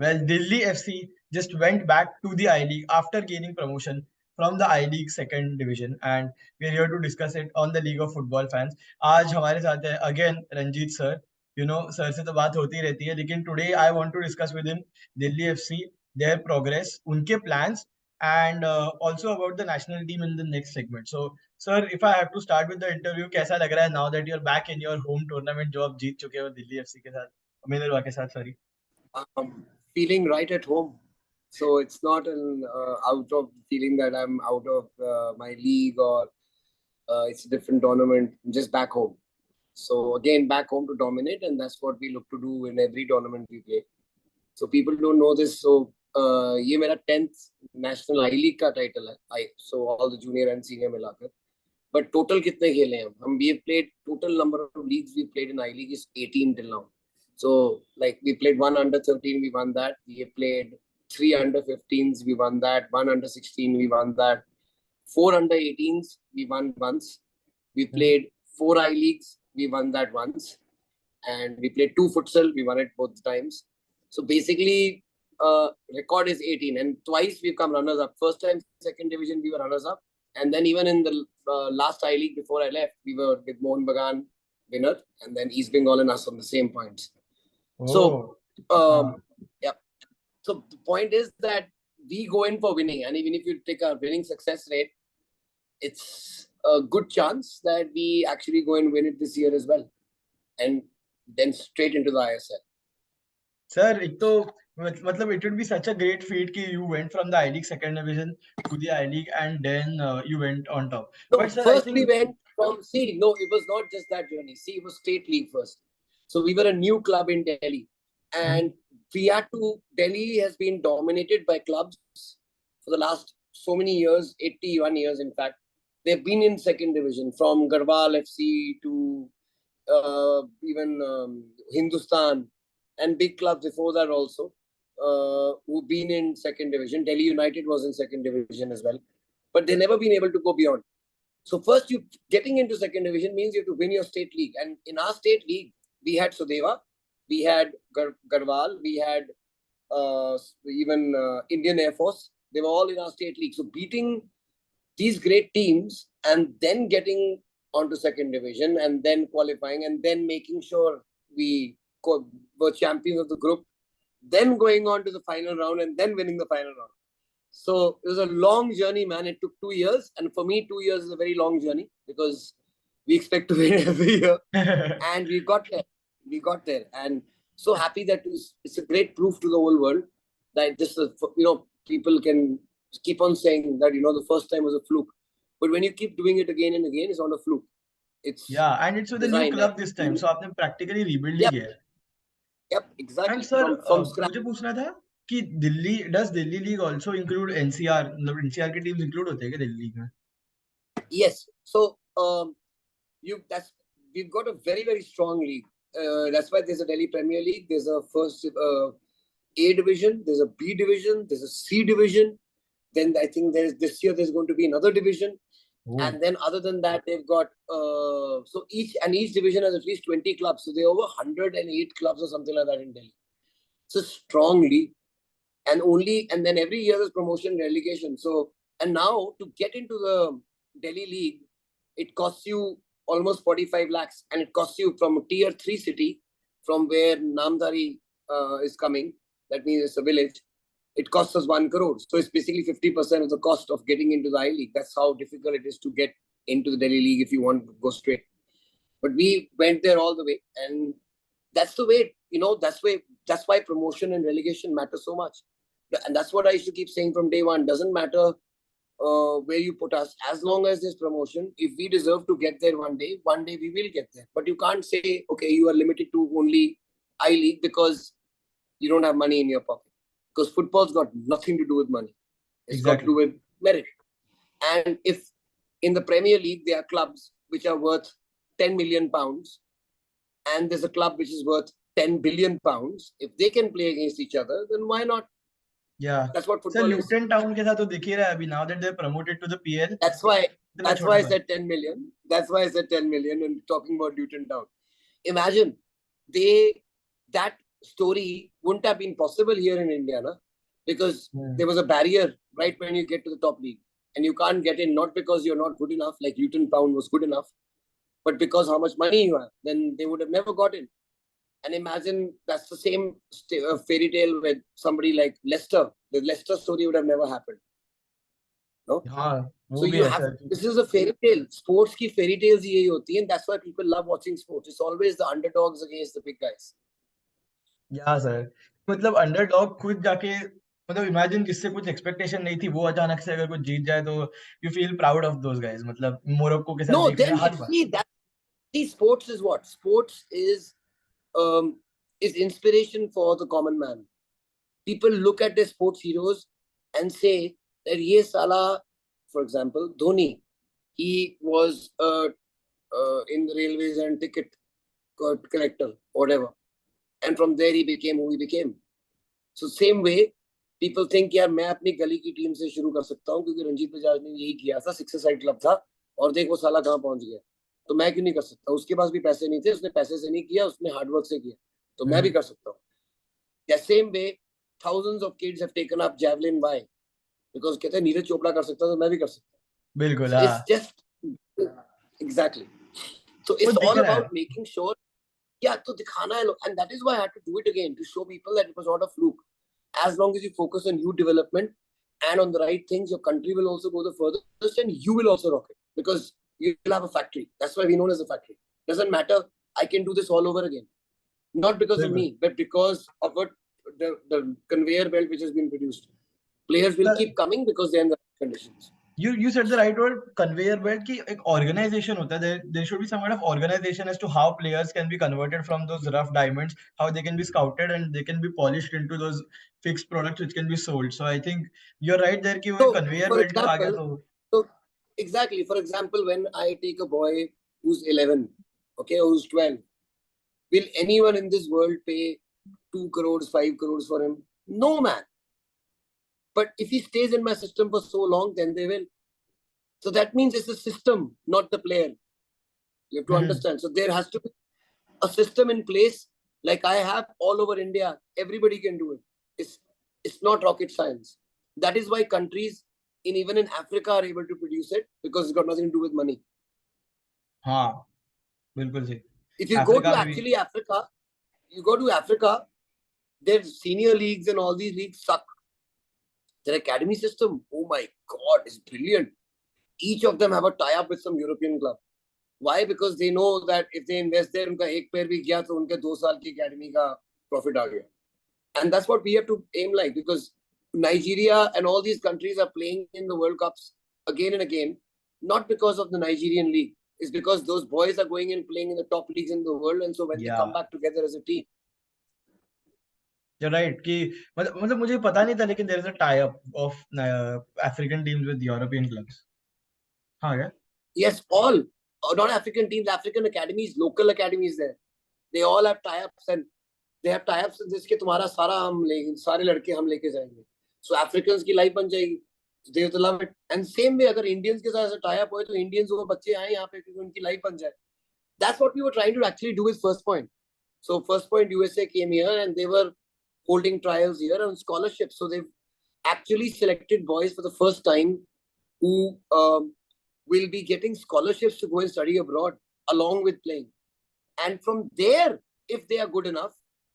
Well, Delhi FC just went back to the I League after gaining promotion from the I League second division, and we're here to discuss it on the League of Football Fans. आज हमारे साथ है again Ranjit sir. Sir से तो बात होती रहती है, लेकिन today I want to discuss with him Delhi FC, their progress, उनके plans, and also about the national team in the next segment. So, sir, if I have to start with the interview, कैसा लग रहा है now that you're back in your home tournament जो आप जीत चुके हो Delhi FC के साथ, मिनरवा के साथ, sorry. Feeling right at home. So it's not an out of feeling that I'm out of my league or it's a different tournament. I'm just back home. So again, back home to dominate, and that's what we look to do in every tournament we play. So people don't know this. So ये मेरा 10th national I League का title है. So all the junior and senior मिलाकर. But total कितने खेले हम? We have played, total number of leagues we played in I League is 18 till now. So like we played 1 under 13, we won that. We played 3 under 15s, we won that. 1 under 16, we won that. 4 under 18s, we won once. We played 4 I Leagues, we won that once. And we played 2 futsal, we won it both times. So basically, record is 18. And twice we've come runners up. First time, second division, we were runners up. And then even in the last I League before I left, we were with Mohun Bagan winner. And then East Bengal and us on the same points. So, yeah. So the point is that we go in for winning, and even if you take a winning success rate, it's a good chance that we actually go and win it this year as well, and then straight into the ISL. Sir, it would be such a great feat that you went from the I League second division to the I League, and then you went on top. No, but sir, first we went from, it was not just that journey. It was state league first. So we were a new club in Delhi, and Delhi has been dominated by clubs for the last so many years, 81 years in fact. They've been in second division, from Garhwal FC to even Hindustan, and big clubs before that also, who've been in second division. Delhi United was in second division as well, but they've never been able to go beyond. So first, you getting into second division means you have to win your state league. And in our state league, we had Sudeva, we had Garhwal, we had even Indian Air Force. They were all in our state league. So beating these great teams and then getting onto second division and then qualifying and then making sure we were champions of the group, then going on to the final round and then winning the final round. So it was a long journey, man. It took 2 years. And for me, 2 years is a very long journey because we expect to win every year. And we got there. And so happy that it's a great proof to the whole world that this is, people can keep on saying that, the first time was a fluke. But when you keep doing it again and again, it's not a fluke. And it's with a new club this time. So आपने practically rebuild here. Yep, exactly. And sir, from scratch. मुझे पूछना था कि does Delhi League also include NCR? NCR के teams include होते हैं क्या Delhi League में? Yes. So we've got a very, very strong league. That's why there's a Delhi Premier League. There's a first A division. There's a B division. There's a C division. Then I think this year there's going to be another division. Ooh. And then other than that, they've got so each division has at least 20 clubs. So there are over 108 clubs or something like that in Delhi. It's a strong league. And then every year there's promotion, relegation. So, and now to get into the Delhi League, it costs you almost 45 lakhs. And it costs you from a tier 3 city, from where Namdari is coming. That means it's a village. It costs us 1 crore. So it's basically 50% of the cost of getting into the I League. That's how difficult it is to get into the Delhi League if you want to go straight. But we went there all the way. And that's the way, that's why promotion and relegation matter so much. And that's what I used to keep saying from day one. Doesn't matter where you put us. As long as there's promotion, if we deserve to get there one day we will get there. But you can't say, okay, you are limited to only I League because you don't have money in your pocket. Because football's got nothing to do with money. It's got to do with merit. And if in the Premier League, there are clubs which are worth 10 million pounds, and there's a club which is worth 10 billion pounds, if they can play against each other, then why not? Yeah. That's what football is. Luton Town ke saath to dikh hi raha hai abhi, now that they're promoted to the PL. That's why I said 10 million. That's why I said 10 million and talking about Luton Town. Imagine, that story wouldn't have been possible here in India, na? Because there was a barrier right when you get to the top league. And you can't get in, not because you're not good enough, like Luton Town was good enough, but because how much money you have. Then they would have never got in. And imagine that's the same fairy tale with somebody like Leicester. The Leicester story would have never happened. No? हाँ So वो भी you ऐसा have, है this is a fairy tale. Sports की fairy tales यही होती हैं. That's why people love watching sports. It's always the underdogs against the big guys. या सर मतलब अंडरडॉग खुद जाके मतलब इमेजिन जिससे कुछ एक्सपेक्टेशन नहीं थी वो अचानक से अगर कुछ जीत जाए तो you feel proud of those guys मतलब मोरक्को के साथ No, देख रहे then हैं हर it's bar see that sports is what? Sports is inspiration for the common man. People look at their sports heroes and say that ye sala, for example, Dhoni, he was in the railways and ticket collector, whatever. And from there he became who he became. So same way, people think यार मैं अपनी गली की team से शुरू कर सकता हूँ क्योंकि रंजीत बजाज ने यही किया था, सिक्स साइड क्लब था और देख वो साला कहाँ पहुंच गया, तो मैं क्यों नहीं कर सकता. उसके पास भी पैसे नहीं थे, उसने पैसे से नहीं किया, उसने हार्डवर्क से किया, तो मैं भी कर सकता हूँ. The same way, thousands of kids have taken up javelin. Why? Because कहते हैं नीरज चोपड़ा कर सकता है तो मैं भी कर सकता हूँ. बिल्कुल So हाँ it's just exactly. So वो it's दिख all रहा है about making sure, yeah, to dikhana hai, and that is why I had to do it again to show people that it was not a fluke. As long as you focus on youth development and on the right things, your country will also go the furthest, and you will also rock it because you will have a factory. That's why we known as a factory. Doesn't matter. I can do this all over again, not because of बिल्कुल me, but because of what the conveyor belt which has been produced. Players will keep coming because they're in the right conditions. You said the right word conveyor belt कि एक organization होता है there should be some kind of organization as to how players can be converted from those rough diamonds, how they can be scouted and they can be polished into those fixed products which can be sold. So I think you're right there कि वो So, conveyor for belt जब आ गया example, तो so exactly, for example, when I take a boy who's 11, okay, or who's 12, will anyone in this world pay 2 crores, 5 crores for him? No, man. But if he stays in my system for so long, then they will. So that means it's the system, not the player. You have to understand. So there has to be a system in place like I have all over India. Everybody can do it. It's not rocket science. That is why countries in even in Africa are able to produce it because it's got nothing to do with money. हाँ बिल्कुल सही If you go Africa to में भी actually Africa, you go to Africa, their senior leagues and all these leagues suck. Their academy system, oh my God, is brilliant. Each of them have a tie-up with some European club. Why? Because they know that if they invest there, उनका एक पैर भी गया तो उनके 2 साल की academy का profit आ गया. And that's what we have to aim like, because Nigeria and all these countries are playing in the World Cups again and again, not because of the Nigerian league. It's because those boys are going and playing in the top leagues in the world, and so when they या come back together as a team. you're right कि मतलब मुझे पता नहीं था लेकिन there is a tie up of African teams with European clubs हाँ क्या Yes, all, not African teams, African academies, local academies there. They all have tie-ups, and they have tie-ups जिसके तुम्हारा सारा हम लेंगे, सारे लड़के हम लेके जाएंगे. So Africans की लाइफ बन जाएगी. They will love it. And same way अगर Indians के साथ ऐसा tie-up होए तो Indians वो बच्चे आए यहाँ पे क्योंकि उनकी लाइफ बन जाए. That's what we were trying to actually do with First Point. So First Point USA came here and they were holding trials here on scholarships. So they've actually selected boys for the first time who will be getting scholarships to go and study abroad along with playing. And from there, if they are good enough,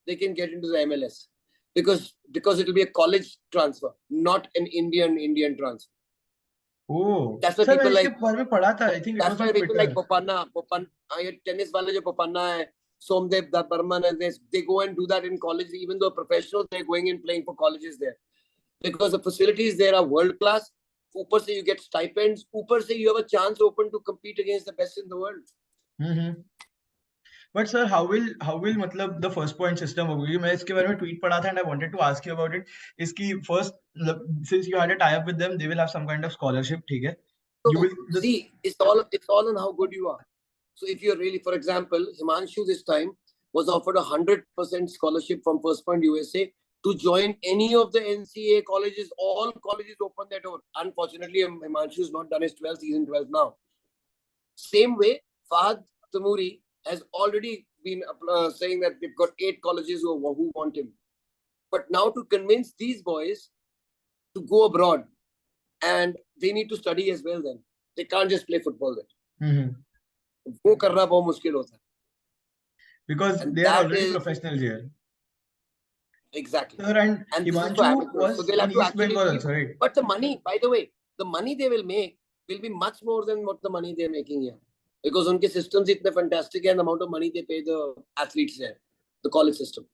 they can get into the MLS because it will be a college transfer, not an Indian transfer. Oh, That's why sir मैंने people इसके like. बारे में पढ़ा था I think it That's was on why people like Twitter Popanna, ये tennis वाले जो Popanna है, Somdev Burman, and they go and do that in college. Even though professionals, they're going and playing for colleges there because the facilities there are world class. ऊपर से you get stipends. ऊपर से you have a chance open to compete against the best in the world. But sir how will मतलब the first point system होगी मैं इसके बारे में ट्वीट पढ़ा था and I wanted to ask you about it इसकी फर्स्ट मतलब since you had a tie up with them they will have some kind of scholarship ठीक है you So will this see, it's all on how good you are. So if you're really, for example, Himanshu this time was offered 100% scholarship from First Point USA to join any of the NCAA colleges. All colleges open their door. Unfortunately, Himanshu has not done his 12th season 12 now. Same way, Fahad Tamuri has already been saying that they've got 8 colleges who want him. But now to convince these boys to go abroad, and they need to study as well then. They can't just play football there. वो करना बहुत मुश्किल होता है. Because And they are that already is professionals here. exactly. Sir, and And this is for Himanshu amateurs. So was they'll in have to East actually Bengal leave. also, right? But the money, by the way, the money they will make will be much more than what the money they're making here. Because unke systems itne fantastic and the amount of money they pay the athletes there, the college system.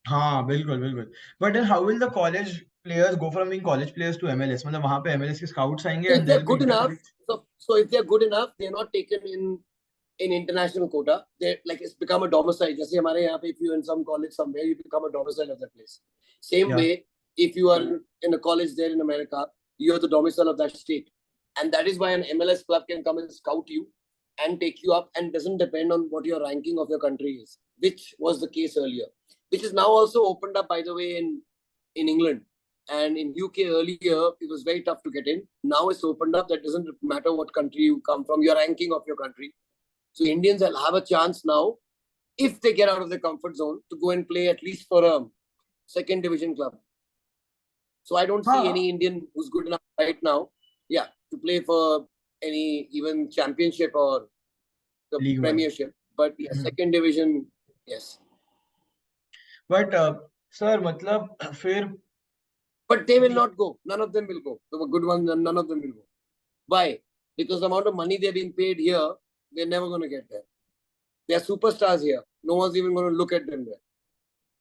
हाँ बिल्कुल बिल्कुल. But then how will the college players go from being college players to MLS? मतलब वहाँ पे MLS के scouts आएंगे So and if they're they'll be good enough, intercollegiate. so if they're good enough, they're not taken in international quota. They like it's become a domicile. जैसे हमारे यहाँ पे, if you're in some college somewhere, you become a domicile of that place. Same Yeah. way, if you are in a college there in America, you're the domicile of that state, and that is why an MLS club can come and scout you and take you up, and doesn't depend on what your ranking of your country is, which was the case earlier, which is now also opened up, by the way, in England. And in UK earlier, it was very tough to get in. Now it's opened up. That doesn't matter what country you come from, your ranking of your country. So Indians will have a chance now, if they get out of their comfort zone, to go and play at least for a second division club. So I don't see any Indian who's good enough right now, to play for any even championship or the League one. premiership. But second division, yes. But sir, मतलब फिर. But they will not go. None of them will go. The good ones, none of them will go. Why? Because the amount of money they're being paid here, they're never going to get there. They're superstars here. No one's even going to look at them there.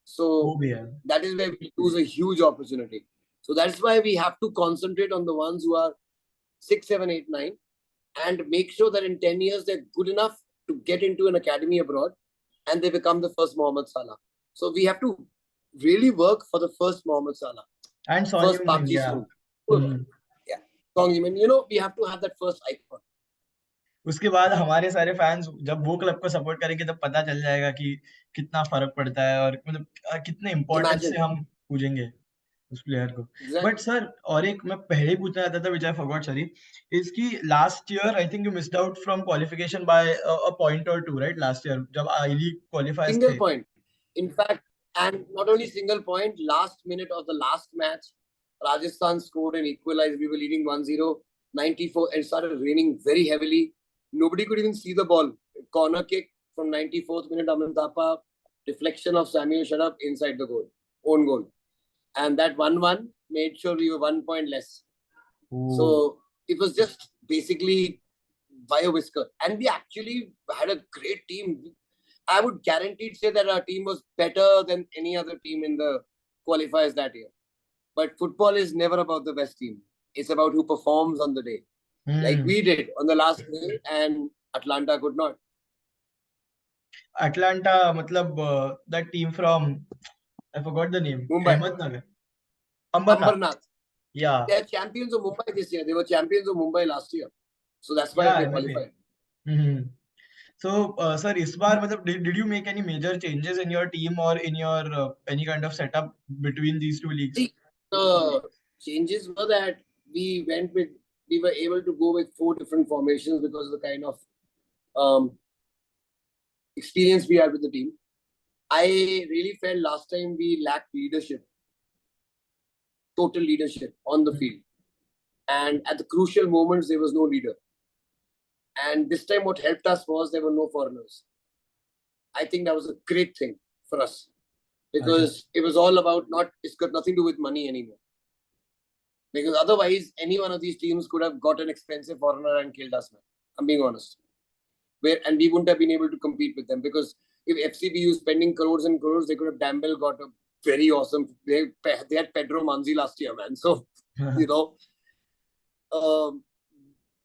So that is where we lose a huge opportunity. So that's why we have to concentrate on the ones who are 6, 7, 8, 9, and make sure that in 10 years they're good enough to get into an academy abroad and they become the first Mohamed Salah. So we have to really work for the first Mohamed Salah. And first Pakistan. Yeah. Song, we have to have that first icon. उसके बाद हमारे सारे fans जब वो club को support करेंगे तब पता चल जाएगा कि कितना फर्क पड़ता है और मतलब कितने इम्पोर्टेंस से हम पूजेंगे उस प्लेयर को. बट सर और एक मैं पहले ही पूछना चाहता था which I forgot sorry is कि last year I think you missed out from qualification by a point or two right last year जब आई लीग क्वालिफायर्स थे. Single point in fact, and not only single point, last minute of the last match, Rajasthan scored and equalized. We were leading 1-0, 94, and it started raining very heavily. Nobody could even see the ball. Corner kick from 94th minute, Aman Thapa, deflection of Samuel Sharaf inside the goal, own goal. And that 1-1 made sure we were 1 point less. Ooh. So it was just basically by a whisker. And we actually had a great team. I would guaranteed say that our team was better than any other team in the qualifiers that year. But football is never about the best team. It's about who performs on the day. Like we did on the last day, and Atlanta could not. Atlanta, matlab that team from, I forgot the name. Mumbai. Ahmednagar. Ambernath. Yeah. They are champions of Mumbai this year. They were champions of Mumbai last year. So that's why they qualified. So, sir, इस बार मतलब did you make any major changes in your team or in your any kind of setup between these two leagues? The changes were that we were able to go with 4 different formations because of the kind of experience we had with the team. I really felt last time we lacked leadership, total leadership on the field. And at the crucial moments, there was no leader. And this time what helped us was there were no foreigners. I think that was a great thing for us. Because it was all about it's got nothing to do with money anymore. Because otherwise, any one of these teams could have got an expensive foreigner and killed us, man. I'm being honest. And we wouldn't have been able to compete with them. Because if FCB was spending crores and crores, they could have damn well got a very awesome... They had Pedro Manzi last year, man. So,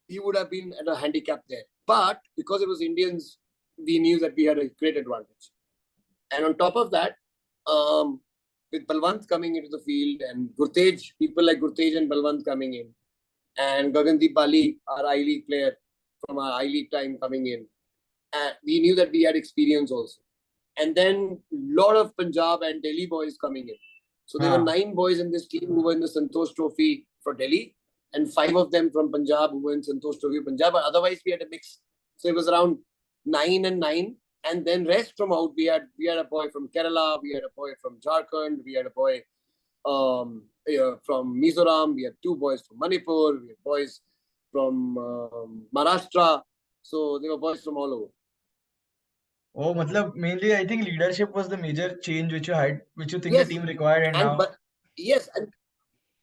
we would have been at a handicap there. But because it was Indians, we knew that we had a great advantage. And on top of that, with Balwant coming into the field and Gurtej, people like Gurtej and Balwant coming in, and Gagandeep Bali, our I-League player from our I-League time coming in, and we knew that we had experience also. And then a lot of Punjab and Delhi boys coming in. So there were 9 boys in this team who were in the Santosh Trophy for Delhi, and 5 of them from Punjab who were in Santosh Trophy Punjab. But otherwise, we had a mix. So it was around 9 and 9. And then rest from out, we had a boy from Kerala, we had a boy from Jharkhand, we had a boy from Mizoram, we had two boys from Manipur, we had boys from Maharashtra. So there were boys from all over. Oh, matlab, mainly I think leadership was the major change which you had, which you think the Yes, team required, and now. but yes, and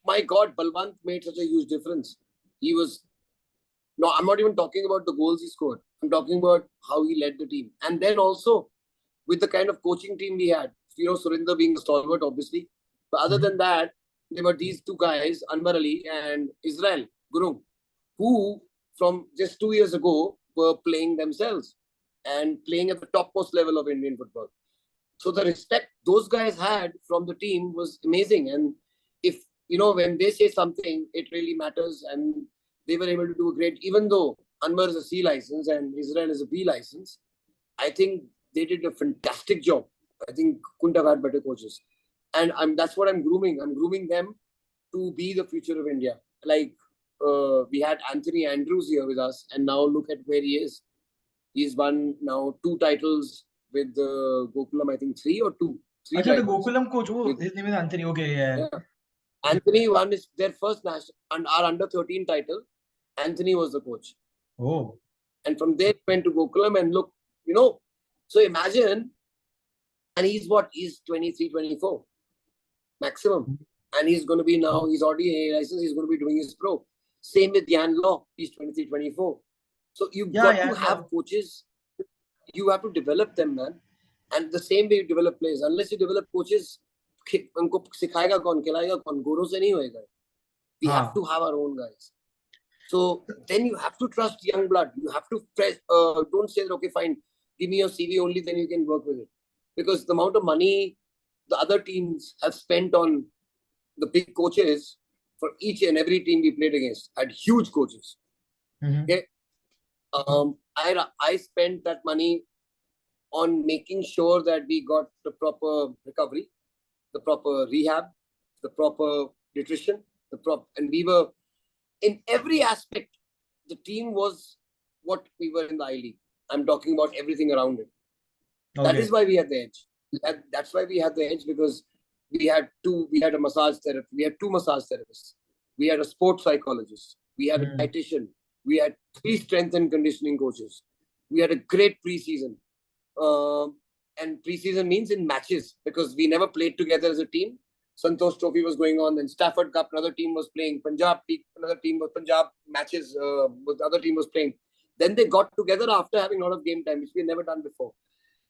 my God, Balwant made such a huge difference. He was no, I'm not even talking about the goals he scored. I'm talking about how he led the team, and then also with the kind of coaching team we had. Surinder being a stalwart, obviously. But other Mhm. than that, there were these two guys, Anwar Ali and Israel Guru, who from just 2 years ago were playing themselves and playing at the topmost level of Indian football. So the respect those guys had from the team was amazing. And if when they say something, it really matters. And they were able to do a great. Even though Anwar is a C license and Israel is a B license, I think they did a fantastic job. I think couldn't have had better coaches. And that's what I'm grooming. I'm grooming them to be the future of India. Like we had Anthony Andrews here with us, and now look at where he is. He's won now 2 titles with Gokulam, I think three Acha, the titles. Gokulam coach, With, his name is Anthony. Okay, yeah. yeah. Anthony won their first national and our under 13 title. Anthony was the coach. Oh. And from there went to Gokulam and look, so imagine, and he's 23, 24 maximum. And he's going to be now, he's already a license, he's going to be doing his pro. Same with Yan Law, he's 23, 24. So you've Yeah, got to have coaches, you have to develop them, man. And the same way you develop players, unless you develop coaches, उनको सिखाएगा कौन खिलाएगा कौन गोरों से नहीं होएगा. We have to have our own guys. So then you have to trust young blood. You have to don't say, okay, fine, give me your CV only, then you can work with it. Because the amount of money the other teams have spent on the big coaches for each and every team we played against had huge coaches. Mm-hmm. Okay. I spent that money on making sure that we got the proper recovery, the proper rehab, the proper nutrition, and we were in every aspect. The team was what we were in the I League. I'm talking about everything around it. Okay. That is why we had the edge. That's why we had the edge, because we had a massage therapist. We had 2 massage therapists. We had a sports psychologist. We had a dietitian. We had 3 strength and conditioning coaches. We had a great preseason. And preseason means in matches, because we never played together as a team. Santosh Trophy was going on, then Stafford Cup, another team was playing. Punjab matches, the other team was playing. Then they got together after having a lot of game time, which we had never done before.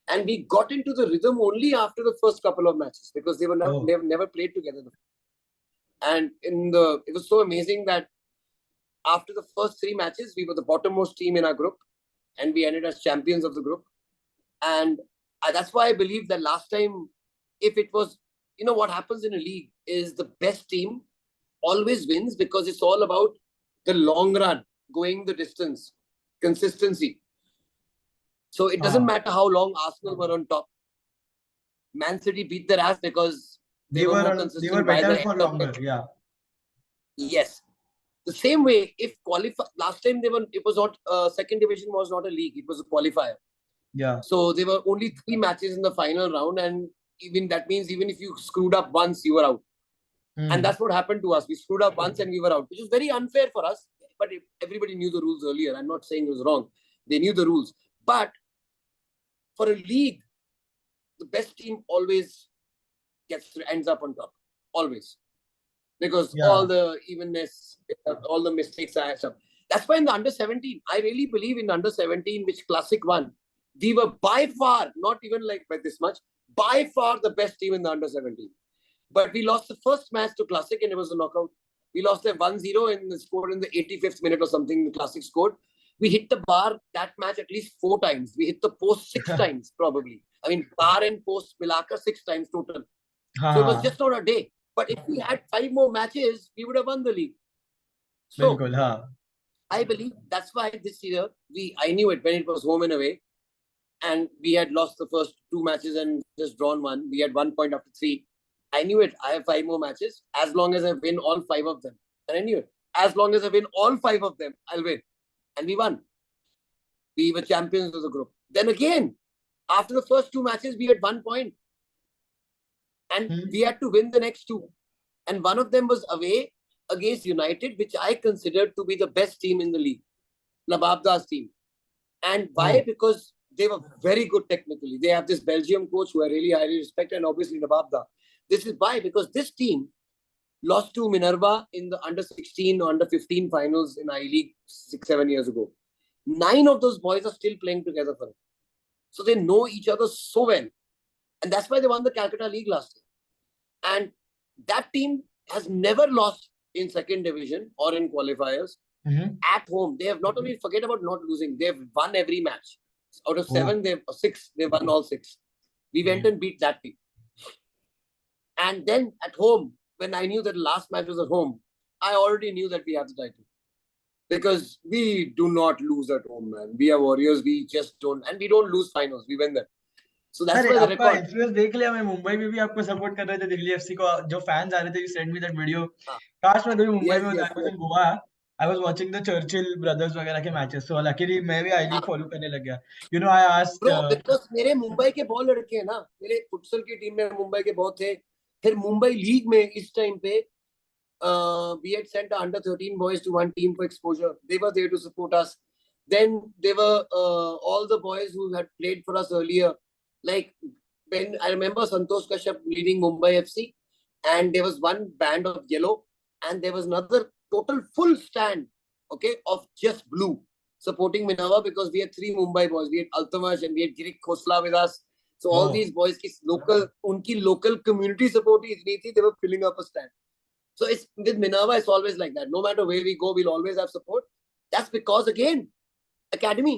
And we got into the rhythm only after the first couple of matches, because they were never played together. And it was so amazing that after the first 3 matches, we were the bottommost team in our group, and we ended as champions of the group. And that's why I believe that last time, if it was, what happens in a league is the best team always wins, because it's all about the long run, going the distance, consistency. So it doesn't matter how long Arsenal were on top. Man City beat their ass because they were more consistent. They were better for longer. Yeah. Yes. The same way, if last time it was not second division was not a league, it was a qualifier. Yeah. So there were only 3 matches in the final round, and even that means even if you screwed up once, you were out. And that's what happened to us. We screwed up once and we were out, which is very unfair for us. But everybody knew the rules earlier. I'm not saying it was wrong. They knew the rules. But for a league, the best team always ends up on top. Always. Because all the evenness, all the mistakes I have. That's why in the under 17, I really believe in the under 17, which Classic won. We were by far, not even like by this much, by far the best team in the under 17. But we lost the first match to Classic, and it was a knockout. We lost them 1-0 and scored in the 85th minute or something. The Classic scored. We hit the bar that match at least 4 times. We hit the post 6 times, probably. I mean, bar and post milakar 6 times total. So it was just not a day. But if we had 5 more matches, we would have won the league. So I believe that's why this year I knew it when it was home and away, and we had lost the first 2 matches and just drawn 1. We had 1 point after 3. I knew it. I have 5 more matches. As long as I win all 5 of them, and I knew it. As long as I win all 5 of them, I'll win. And we won. We were champions of the group. Then again, After the first 2 matches, we had 1 point. And we had to win the next 2. And one of them was away against United, which I considered to be the best team in the league. Nababda's team. And why? Because they were very good technically. They have this Belgium coach who I really highly respect, and obviously Nababda. This is why, because this team lost to Minerva in the under 16 or under 15 finals in I-League 6-7 years ago. 9 of those boys are still playing together for it. So they know each other so well. And that's why they won the Calcutta League last year. And that team has never lost in second division or in qualifiers at home. They have not only forget about not losing, they've won every match. Out of 7, they've 6, they've won all 6. We went and beat that team. And then at home, when I knew that the last match was at home, I already knew that we have the title. Because we do not lose at home, man. We are warriors. We just don't. And we don't lose finals. We win them. So that's why the आपका record. Influence देख लिया मैं मुंबई में भी आपको support कर रहे थे दिल्ली एफसी को जो फैंस आ रहे थे you send me that video काश मैं कभी मुंबई में होता I was in Goa I was watching the Churchill brothers वगैरह के मैचेस सो लकीली मैं भी आई लीग फॉलो करने लग गया you know I asked bro because मेरे मुंबई के बहुत लड़के हैं ना मेरे फुटसल की टीम में मुंबई के बहुत थे फिर मुंबई लीग में इस टाइम पे we had sent our under 13 boys to one team for exposure. They were there to support us. Then there were all the boys who had played for us earlier. Like when I remember Santosh Kashyap leading Mumbai FC, and there was one band of yellow, and there was another total full stand, okay, of just blue supporting Minerva because we had 3 Mumbai boys. We had Altamash and we had Girik Khosla with us. So all these boys, unki local community support hi itni thi, they were filling up a stand. So it's with Minerva, it's always like that. No matter where we go, we'll always have support. That's because, again, academy.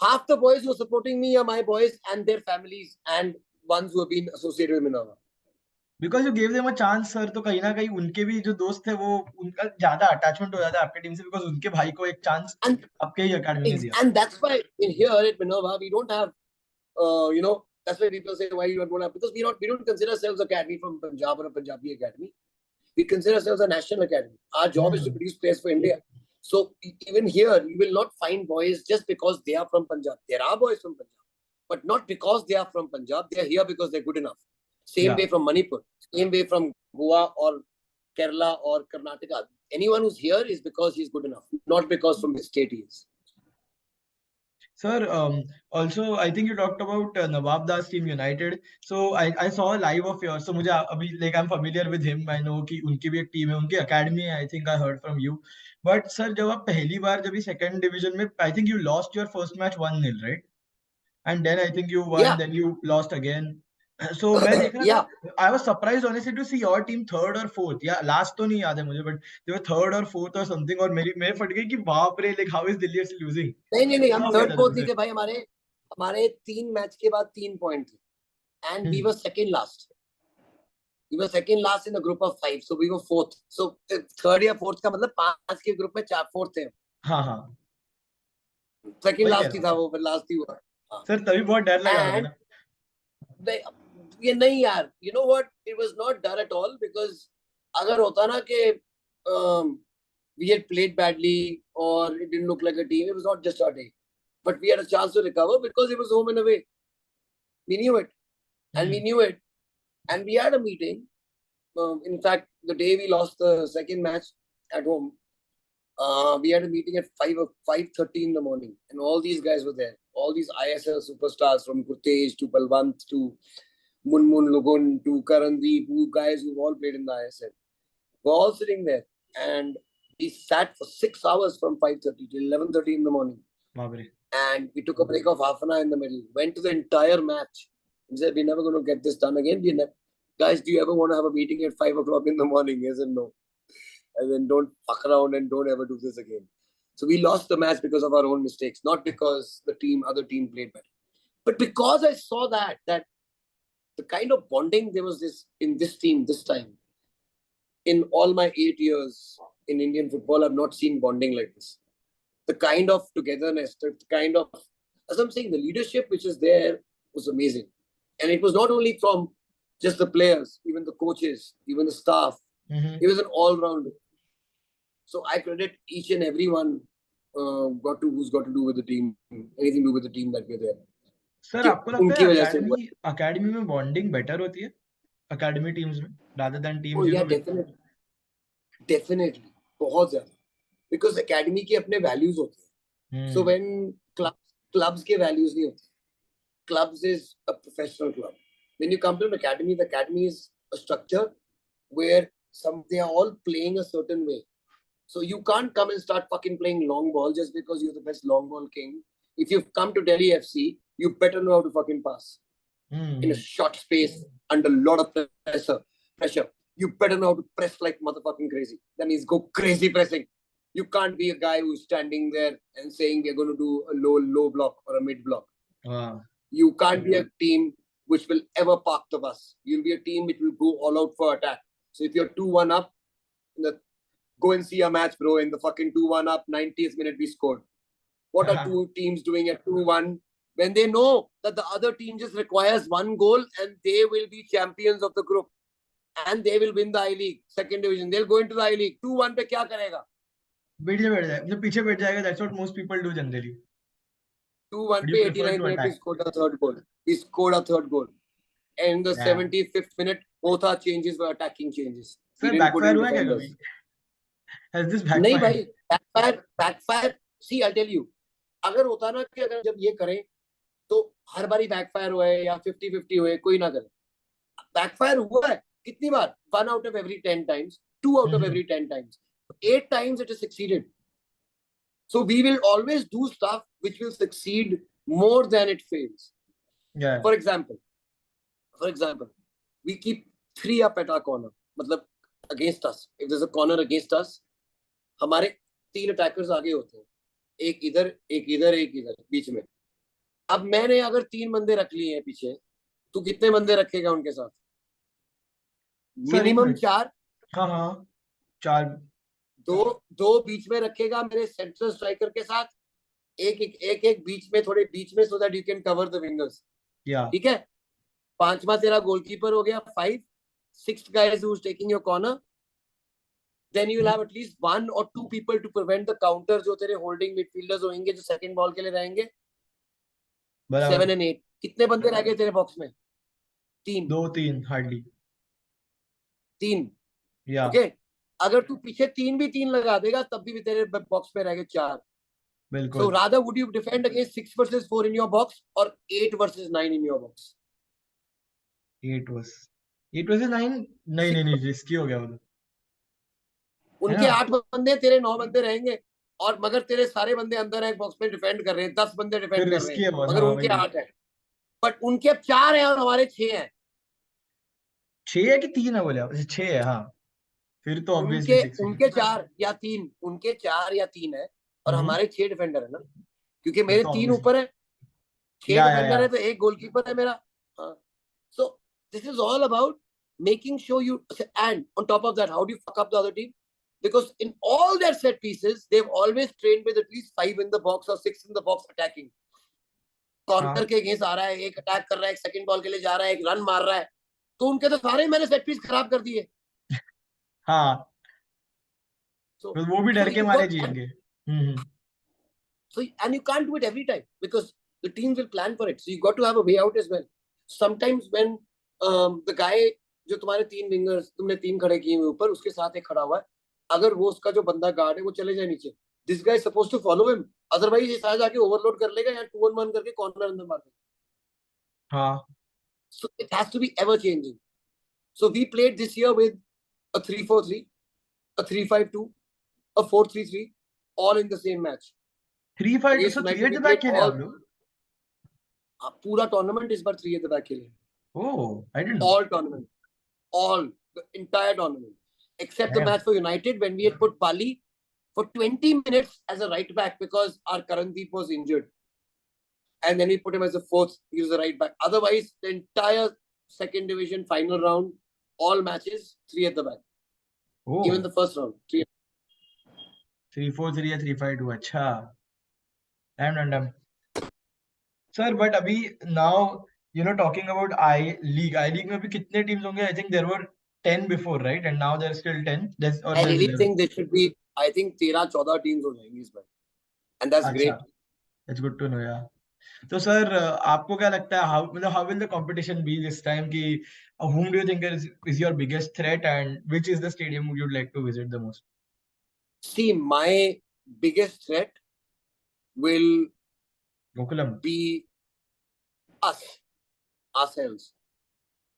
Half the boys who are supporting me are my boys and their families and ones who have been associated with Minerva. Because you gave them a chance, sir, तो कहीं ना कहीं उनके भी जो दोस्त थे वो उनका ज्यादा अटैचमेंट हो जाता है आपके टीम से because उनके भाई को एक चांस आपके ही अकेडमी में दिया. And that's why in here at Minerva we don't have, that's why people say why you don't have, because we don't consider ourselves academy from Punjab or a Punjabi academy. We consider ourselves a national academy. Our job is to produce players for India. So even here, you will not find boys just because they are from Punjab. There are boys from Punjab, but not because they are from Punjab. They are here because they're good enough. Same way from Manipur, same way from Goa or Kerala or Karnataka. Anyone who's here is because he's good enough, not because from which state he is. Sir, also I think you talked about Nawab Das team United. So I saw a live of yours. So मुझे अभी like I'm familiar with him. I know कि उनकी भी एक team है, उनकी academy है. I think I heard from you. But sir, जब आप पहली बार जब second division में, I think you lost your first match 1-0, right? And then I think you won, then you lost again. So मैं देख रहा था, I was surprised honestly to see your team third or fourth. Yeah, last तो नहीं याद है मुझे, but they were third or fourth or something. और मैं फट गई कि बाप रे, like how is Delhi FC losing? नहीं हम थर्ड फोर्थ नहीं थे भाई. हमारे 3 मैच के बाद 3 पॉइंट थे. And we were second last. We were second last in a group of 5, so we were fourth. So third या fourth का मतलब 5 के ग्रुप में 4 fourth थे. हाँ. Second last ही था वो, फिर last ही हुआ. सर तभी बहुत डर लगा होगा ना. ये नहीं यार, you know what, it was not done at all, because अगर होता ना कि we had played badly or it didn't look like a team, it was not just our day, but we had a chance to recover because it was home and away. We knew it, and we knew it, and we had a meeting. In fact, the day we lost the second match at home, we had a meeting at 5:30 in the morning, and all these guys were there. All these ISL superstars, from Gurtej to Balwant to Munmun Lugun to Karandeep, who guys who've all played in the ISL, were all sitting there, and we sat for 6 hours from 5:30 till 11:30 in the morning. And we took a break of half an hour in the middle. Went to the entire match and said, "We're never going to get this done again. Guys, do you ever want to have a meeting at 5 o'clock in the morning?" Yes and no. And then don't fuck around and don't ever do this again. So we lost the match because of our own mistakes, not because the other team played better. But because I saw that the kind of bonding there was in this team this time. In all my 8 years in Indian football, I've not seen bonding like this. The kind of togetherness, the kind of, as I'm saying, the leadership which is there was amazing. And it was not only from just the players, even the coaches, even the staff. It was an all-rounder. So I credit each and everyone who's got to do with the team, anything to do with the team that we're there. Sir कि आपको लगता उनकी है वजह से हुआ। Academy academy में bonding better होती है अकेडमी टीम्स में रादर देन ओ टीम्स या डेफिनेटली, डेफिनेटली बहुत ज्यादा, बिकॉज एकेडमी के अपने वैल्यूज होते हैं। सो हम्म व्हेन क्लब्स के वैल्यूज नहीं होते, clubs is a professional club. When you come to an academy, the academy is a structure where they are all playing a certain way. So you can't come and start fucking playing long ball just because you're the best long ball king. If you've come to Delhi FC, you better know how to fucking pass in a hmm short space under a lot of pressure. You better know how to press like motherfucking crazy. That means go crazy pressing. You can't be a guy who's standing there and saying we're going to do a low block or a mid block. हाँ You can't be a team which will ever park the bus. You'll be a team which will go all out for attack. So if you're 2-1 up, go and see a match, bro. In the fucking 2-1 up, 90th minute we scored. What are हाँ two teams doing at 2-1 when they know that the other team just requires one goal and they will be champions of the group and they will win the I League, second division. They'll go into the I League. 2-1 पे क्या करेगा? बैठ जाए मतलब पीछे बैठ जाएगा that's what most people do generally 2-1 but you pay prefer 89 to minute we attack scored a third goal. We scored a third goal. And in the 75th minute, both our changes were attacking changes. We sir didn't put backfire in हुआ क्या कभी defenders. Has this नहीं backfire भाई, backfire see I tell you, अगर होता ना कि अगर जब ये करें तो हर बारी बैकफायर हुआ है या 50-50 हुए, कोई ना करे। बैकफायर हुआ है कितनी बार? 1 out of every 10 times, 2 out of every 10 times, 8 times it has succeeded. So we will always do stuff which will succeed more than it fails. या For example, we keep 3 up at our corner. मतलब against us, if there's a corner against us, हमारे 3 attackers आगे होते हैं, एक इधर एक इधर एक इधर बीच में। अब मैंने अगर 3 बंदे रख लिए हैं पीछे, तो कितने बंदे रखेगा उनके साथ? सर एक मिनिमम मिनट 4। हाँ हाँ 4 दो दो बीच में रखेगा मेरे सेंट्रल स्ट्राइकर के साथ, एक बीच में, थोड़े बीच में, so that you can cover the wingers. या ठीक है, 5वां तेरा गोलकीपर हो गया, 5, 6th guy is who's taking your corner. Then you will have at least 1 or 2 people to prevent the counter जो तेरे holding midfielders होंगे जो second ball के लिए रहेंगे। बराबर 7 and 8 कितने बंदे रह गए तेरे बॉक्स में? 3। 2-3 हार्डली 3 या ओके। अगर तू पीछे 3 लगा देगा तब भी तेरे बॉक्स में रह गए 4। So बिल्कुल rather would you defend against 6 versus 4 in your box or 8 versus 9 in your box? 8 versus 8 versus 9 नहीं नहीं 6, नहीं रिस्की हो गया वो तो है उनके ना 8 बंदे, तेरे 9 बंदे रहेंगे, और मगर तेरे सारे बंदे अंदर है बॉक्स में, डिफेंड कर रहे हैं, 10 बंदे फिर डिफेंड कर रहे हैं, रिस्की है बहुत मगर हाँ उनके वही 8 है। बट उनके अब 4 हैं और हमारे 6 हैं। 6 है कि 3 है बोले आप? अच्छा 6 है हाँ फिर तो ऑब्वियसली उनके 6 उनके 4 या 3, उनके 4 या 3 है और हम्म हमारे 6 डिफेंडर है ना, क्योंकि फिर मेरे तो 3 ऑब्वियसली ऊपर है, 6 या डिफेंडर है, तो एक गोलकीपर है मेरा। हाँ, so this is all about making sure you, and on top of that, how do you fuck up the other team? Because in all their set pieces, they've always trained with at least 5 in the box or 6 in the box attacking. Corner हाँ के against आ रहा है, एक attack कर रहा है, एक second ball के लिए जा रहा है, एक रन मार रहा है, तो उनके तो सारे मैंने सेट पीस खराब कर दिए। हाँ सो तो वो भी सो डर के यू मारे गॉट, जिएंगे so and you can't do it every time because the teams will plan for it, so you got to have a way out as well. Sometimes when the guy, जो तुम्हारे 3 wingers तुमने 3 खड़े किए हुए ऊपर, उसके साथ एक खड़ा हुआ है, अगर वो उसका जो बंदा गार्ड है वो चले जाए नीचे, this guy suppose to follow him, otherwise ये सारा जाके ओवरलोड कर लेगा या 2-on-1 करके कॉर्नर अंदर मार देगा। हाँ So it has to be ever changing. So we played this year with a 3-4-3, a 3-5-2, a 4-3-3, all in the same match 3-5 against so 3 United. At We the back played खेले all, आप लोग पूरा tournament इस बार 3 at the back खेले, oh I didn't know all tournament, all the entire tournament, except the damn match for United when we had put Bali for 20 minutes as a right back because our Karandeep was injured, and then we put him as a fourth. He was a right back. Otherwise, the entire second division final round, all matches 3 at the back. Oh Even the first round, 3. 3-4-3 या 3-5-2 अच्छा damn damn damn sir but अभी now talking about I league में भी कितने teams होंगे I think there were 10 before right and now there still 10 और I देयर really 11 think there should be, I think 13-14 teams हो जाएंगी इस बार, and that's अच्छा great. That's good to know यार तो सर आपको क्या लगता है, हाउ मतलब how will the competition be this time, कि whom do you think is your biggest threat and which is the stadium you'd like to visit the most? See, my biggest threat will Gokulam. be us, ourselves,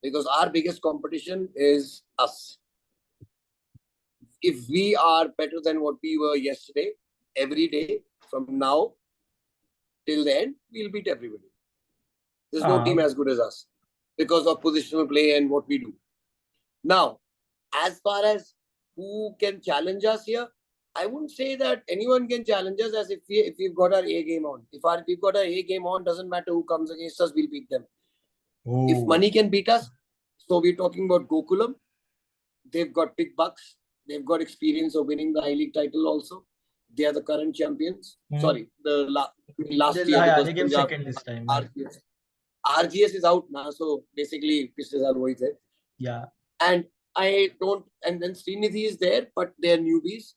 because our biggest competition is us. If we are better than what we were yesterday, every day from now till the end, we'll beat everybody. There's no team हाँ. as good as us because of positional play and what we do. Now, as far as who can challenge us here, I wouldn't say that anyone can challenge us as if we've got our A game on. If we've got our A game on, doesn't matter who comes against us, we'll beat them. If Oh. money can beat us, so we're talking about Gokulam. They've got big bucks. They've got experience of winning the I League title also. They are the current champions. Hmm. Sorry, last year Yeah, because they came Punjab second this time. RGS is out now, so basically पिछले साल वही थे. Yeah. And I don't, and then Srinidhi is there, but they're newbies.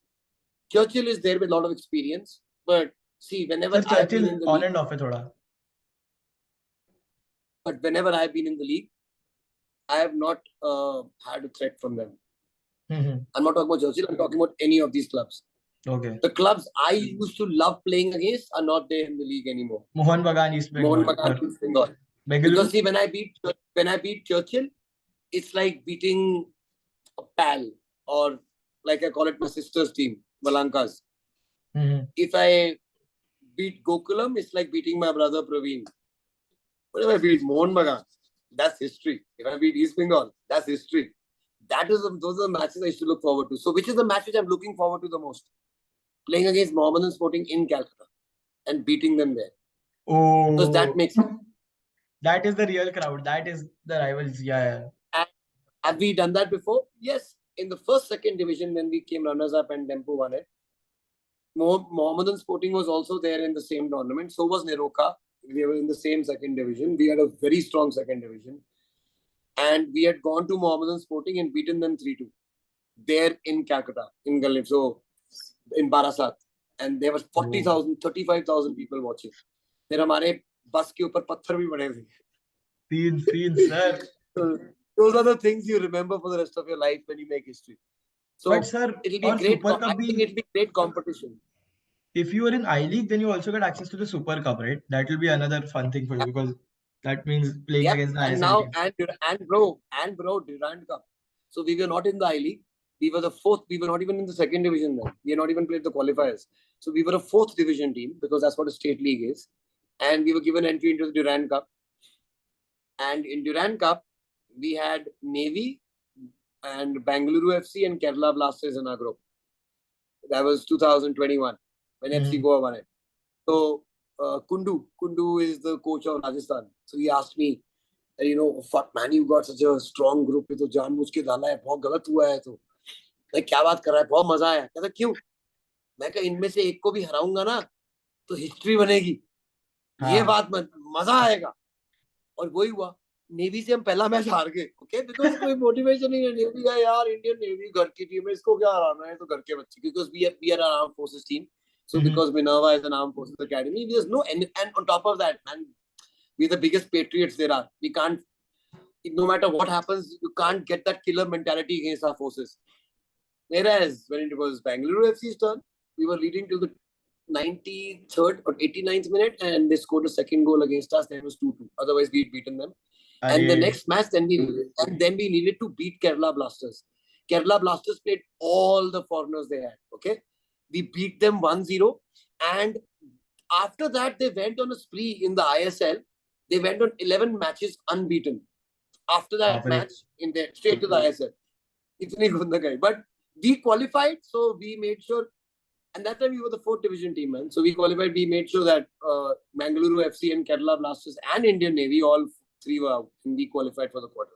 Churchill is there with a lot of experience. But see, Sir, Churchill on and off है थोड़ा. whenever I've been in the league, I have not had a threat from them. I'm not talking about Churchill, I'm talking about any of these clubs. Okay. The clubs I used to love playing against are not there in the league anymore. Mohan Bagan, East Mohan Bengal. Bagan, East Bengal. Bengaluru? Because see, when I beat Churchill, it's like beating a pal, or like I call it my sister's team, Valankas. If I beat Gokulam, it's like beating my brother Praveen. But if I beat Mohan Bagan, that's history. If I beat East Bengal, that's history. Those are the matches I used to look forward to. So which is the match which I'm looking forward to the most? Playing against Mohammedan Sporting in Calcutta and beating them there. Because that Oh, makes sense. that is the real crowd. That is the rivals. Yeah. And have we done that before? Yes. In the first, second division, when we came runners-up and Dempo won it, Mohammedan Sporting was also there in the same tournament. So was Niroka. We were in the same second division. We had a very strong second division. And we had gone to Mohammedan Sporting and beaten them 3-2 there in Calcutta, in Galif, so in Barasat. And there were 40,000, 35,000 people watching. फिर हमारे बस के ऊपर पत्थर भी पड़े थे. Scenes, sir. So those are the things you remember for the rest of your life when you make history. So But sir, it'll be on great. Super I Cup think it'll be great competition. if you are in I League, then you also get access to the Super Cup, right? That will be another fun thing for you because that means playing Yep. against the And ISL now, team. and bro, Durand Cup. So we were not in the I League. We were the fourth. We were not even in the second division then. We had not even played the qualifiers. So we were a fourth division team because that's what a state league is. And we were given entry into the Durand Cup. And in Durand Cup, we had Navy and Bangalore FC and Kerala Blasters in our group. That was 2021 when FC Goa won it. So Kundu is the coach of Rajasthan. So he asked me, fuck man, you got such a strong group. तो जानबूझ के डाला है, बहुत गलत हुआ है. तो मैं क्या बात कर रहा है, बहुत मजा आया. कहता क्यों? मैं कहा इनमें से एक को भी हराऊंगा ना तो हिस्ट्री बनेगी. ये बात मजा आएगा. और वही हुआ. नेवी से हम पहला मैच हार गए. ओके, बिकॉज कोई मोटिवेशन नहीं है. नेवी का यार, इंडियन नेवी घर की टीम है, इसको क्या हराना है, तो घर के बच्चे. Because we are arm forces team. So because Minerva is an armed forces academy, there's no, and on top of that, man, we're the biggest patriots there are. We can't, no matter what happens, you can't get that killer mentality against our forces. Whereas when it was Bangalore FC's turn, we were leading to the 93rd or 89th minute, and they scored a second goal against us. That was 2-2. Otherwise, we'd beaten them. And the next match, then we needed to beat Kerala Blasters. Kerala Blasters played all the foreigners they had. Okay, we beat them 1-0, and after that, they went on a spree in the ISL. They went on 11 matches unbeaten. After that match, in there, straight to the ISL. Itni gunda gaye. But we qualified, so we made sure. And that time we were the fourth division team, man. So we qualified. We made sure that Mangaluru FC and Kerala Blasters and Indian Navy, all three were out, and we qualified for the quarters.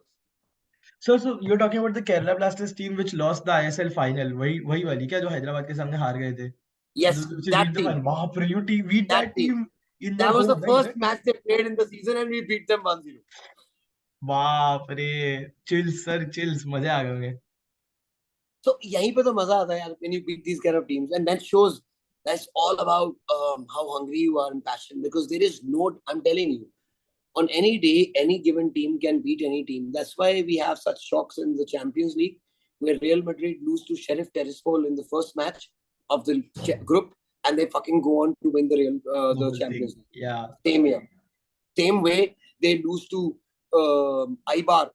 So you're talking about the Kerala Blasters team which lost the ISL final. वही वाली क्या जो हैदराबाद के सामने हार गए थे? Yes, that team. बाप रे, you beat that team in their That was the home, first right? match they played in the season, and we beat them 1-0. बाप रे, chills sir, chills, मजे आ गए होंगे. So यहीं पे तो मजा आता है यार, when you beat these kind of teams, and that shows That's all about how hungry you are and passion. Because there is no, I'm telling you, on any day, any given team can beat any team. That's why we have such shocks in the Champions League, where Real Madrid lose to Sheriff Tiraspol in the first match of the group, and they fucking go on to win The the whole thing. Champions League. Yeah. Same year. Same way they lose to Ibar,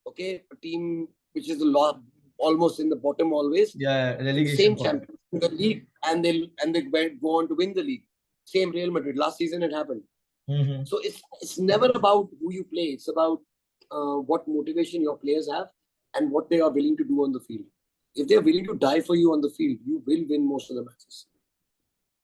okay, a team which is a lot almost in the bottom always. Yeah. In the Relegation same point. champion in the league, and they go on to win the league. Same Real Madrid. Last season it happened. Mm-hmm. So it's never about who you play. It's about what motivation your players have and what they are willing to do on the field. If they are willing to die for you on the field, you will win most of the matches.